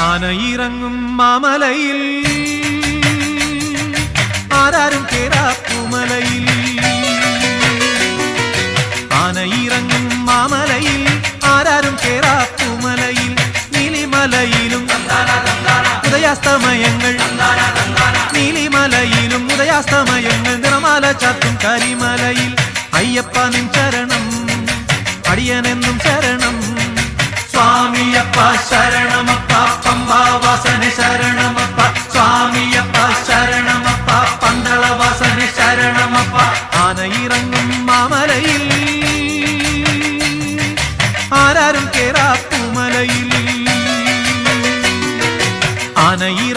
ആനയിറങ്ങും മാമലയിൽ ആരാരും കേറാപ്പുമലയിൽ ആനയിറങ്ങും മാമലയിൽ ആരാരും കേറാപ്പുമലയിൽ നീലിമലയിലും ഉദയാസ്തമയങ്ങൾ നീലിമലയിലും ഉദയാസ്തമയങ്ങൾ നിറമാല ചാത്തും കരിമലയിൽ അയ്യപ്പ നിൻ ചരണം അടിയനെന്നും ശരണം സ്വാമിയപ്പ ശരണമപ്പ പമ്പാവാസനെ ശരണമപ്പ സ്വാമിയപ്പ ശരണമപ്പ പന്തളവാസനെ ശരണമപ്പ ആനയിറങ്ങും മാമലയിൽ ആരാരും കേറാപ്പുമലയിൽ ആനയിൽ